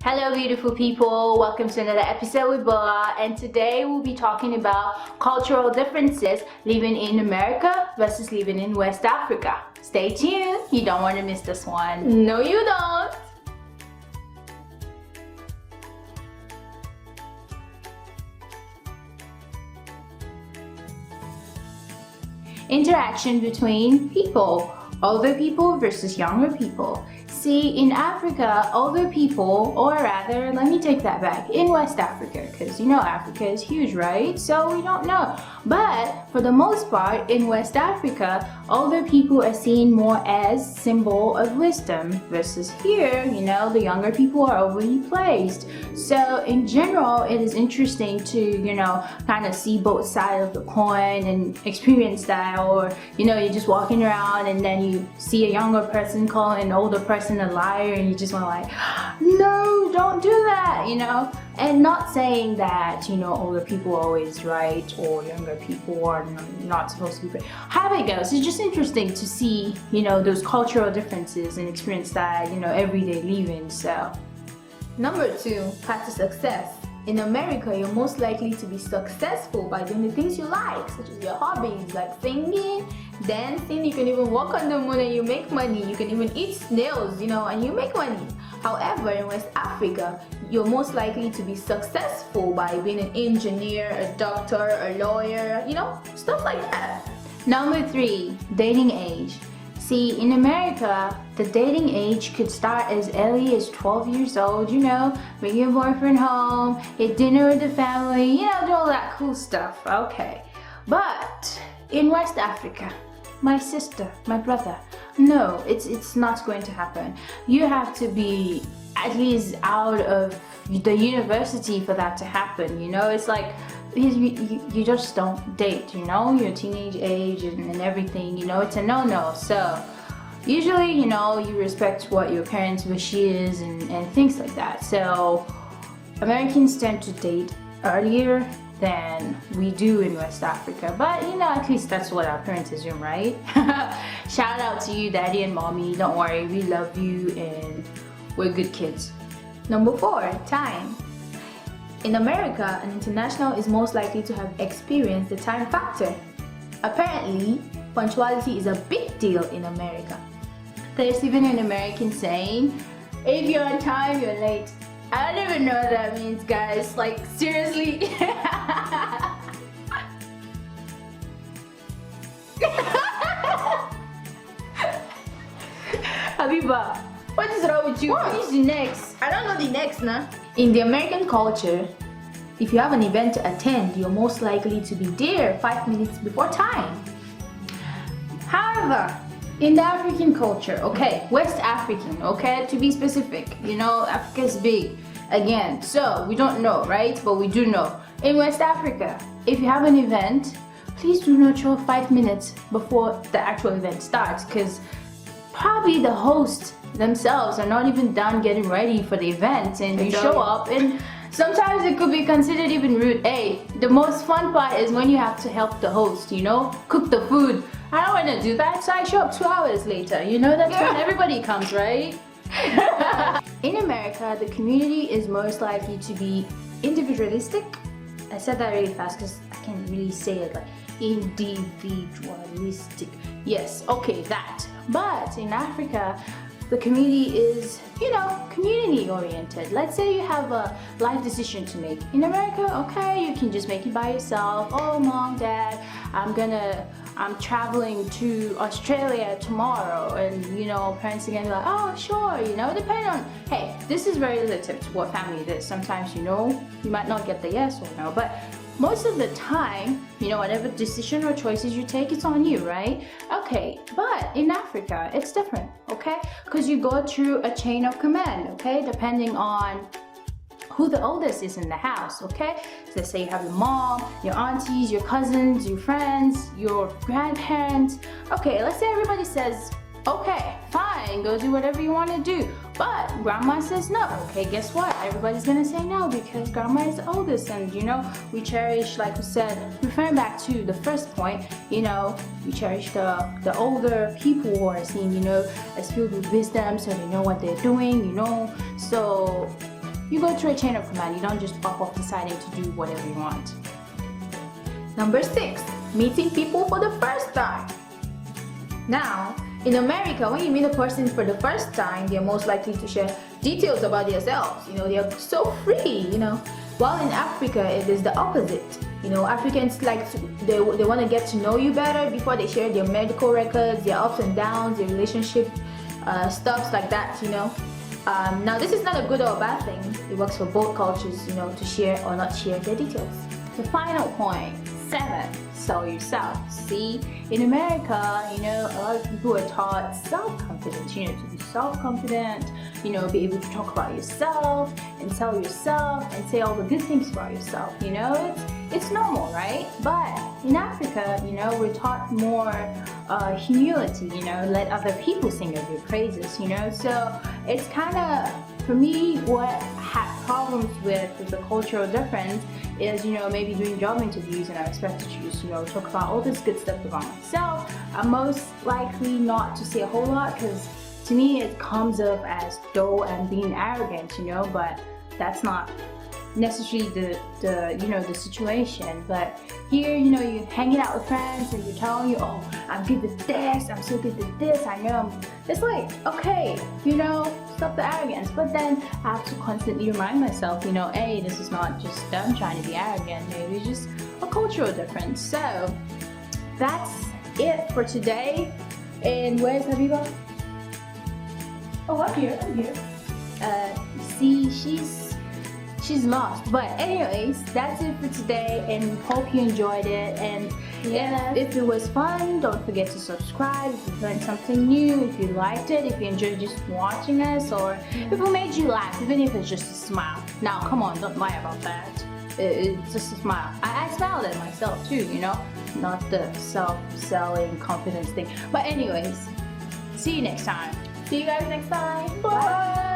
Hello beautiful people, welcome to another episode with Boa, and today we'll be talking about cultural differences living in America versus living in West Africa. Stay tuned, you don't want to miss this one. No you don't! Interaction between people, older people versus younger people. See, in Africa, older people, or rather, let me take that back, in West Africa, because you know Africa is huge, right? So we don't know. But for the most part, in West Africa, older people are seen more as symbol of wisdom, versus here, you know, the younger people are overly placed. So in general, it is interesting to, you know, kind of see both sides of the coin and experience that, or, you know, you're just walking around and then you see a younger person call an older person a liar and you just want to like, no, don't do that, you know. And not saying that, you know, older people are always right or younger people are not supposed to be right. However it goes, it's just interesting to see, you know, those cultural differences and experience that, you know, everyday living. So number 2, path to success. In America, you're most likely to be successful by doing the things you like, such as your hobbies like singing, dancing. You can even walk on the moon and you make money. You can even eat snails, you know, and you make money. However, in West Africa, you're most likely to be successful by being an engineer, a doctor, a lawyer, you know, stuff like that. Number 3, dating age. See, in America, the dating age could start as early as 12 years old, you know, bring your boyfriend home, eat dinner with the family, you know, do all that cool stuff, okay. But in West Africa, my sister, my brother, no, it's not going to happen. You have to be at least out of the university for that to happen, you know. It's like you just don't date, you know, your teenage age and everything, you know, it's a no-no. So usually, you know, you respect what your parents' wish is and things like that. So Americans tend to date earlier than we do in West Africa, but you know, at least that's what our parents assume, right? Shout out to you, daddy and mommy, don't worry, we love you and we're good kids. Number 4, time. In America, an international is most likely to have experienced the time factor. Apparently, punctuality is a big deal in America. There's even an American saying, if you're on time, you're late. I don't even know what that means, guys. Like, seriously? Habiba, what is wrong with you? What is the next? I don't know the next, nah. In the American culture, if you have an event to attend, you're most likely to be there 5 minutes before time. However, in the African culture, okay, West African, okay, to be specific, you know, Africa is big, again, so we don't know, right? But we do know. In West Africa, if you have an event, please do not show 5 minutes before the actual event starts, because probably the host themselves are not even done getting ready for the event and you show up and sometimes it could be considered even rude. Hey, the most fun part is when you have to help the host, you know, cook the food. I don't want to do that, so I show up 2 hours later, you know, that's when everybody comes, right? In America, the community is most likely to be individualistic. I said that really fast because I can't really say it, like individualistic. Yes, okay, that. But in Africa, the community is, you know, community oriented. Let's say you have a life decision to make. In America, okay, you can just make it by yourself. Oh, mom, dad, I'm traveling to Australia tomorrow, and you know, parents are gonna be like, oh, sure, you know, depending on, hey, this is very relative to what family it is. Sometimes, you know, you might not get the yes or no, but most of the time, you know, whatever decision or choices you take, it's on you, right? Okay, but in Africa, it's different, okay? Because you go through a chain of command, okay? Depending on who the oldest is in the house, okay? So let's say you have your mom, your aunties, your cousins, your friends, your grandparents. Okay, let's say everybody says, okay, fine, go do whatever you want to do. But grandma says no. Okay, guess what? Everybody's gonna say no because grandma is the oldest, and you know, we cherish, like we said, referring back to the first point, you know, we cherish the older people who are seen, you know, as filled with wisdom, so they know what they're doing, you know. So You go through a chain of command. You don't just pop off deciding to do whatever you want. Number 6, meeting people for the first time. Now, in America, when you meet a person for the first time, they're most likely to share details about themselves. They're so free, While in Africa, it is the opposite. Africans they want to get to know you better before they share their medical records, their ups and downs, their relationship stuffs like that, Now, this is not a good or a bad thing. It works for both cultures, to share or not share their details. The final point, 7, sell yourself. See, in America, a lot of people are taught self-confidence, to be self-confident, be able to talk about yourself and sell yourself and say all the good things about yourself, it's normal, right? But in Africa, we're taught more humility, let other people sing of your praises, so it's kind of, for me, what had problems with the cultural difference is, maybe doing job interviews and I'm expected to just, talk about all this good stuff about myself. I'm most likely not to say a whole lot because to me it comes up as though I'm being arrogant, but that's not necessarily the situation. But here, you're hanging out with friends and you're telling you, oh, I'm good at this, I'm so good at this, I know it's like, okay, stop the arrogance. But then I have to constantly remind myself, hey, this is not just them trying to be arrogant, maybe it's just a cultural difference. So that's it for today. And where's Habiba? Oh, I'm here. See, she's lost. But anyways, that's it for today, and we hope you enjoyed it. And if it was fun, don't forget to subscribe if you learned something new, if you liked it, if you enjoyed just watching us, or if it made you laugh, even if it's just a smile. Now, come on, don't lie about that. It's just a smile. I smiled at myself too, not the self-selling confidence thing. But anyways, see you next time. See you guys next time. Bye.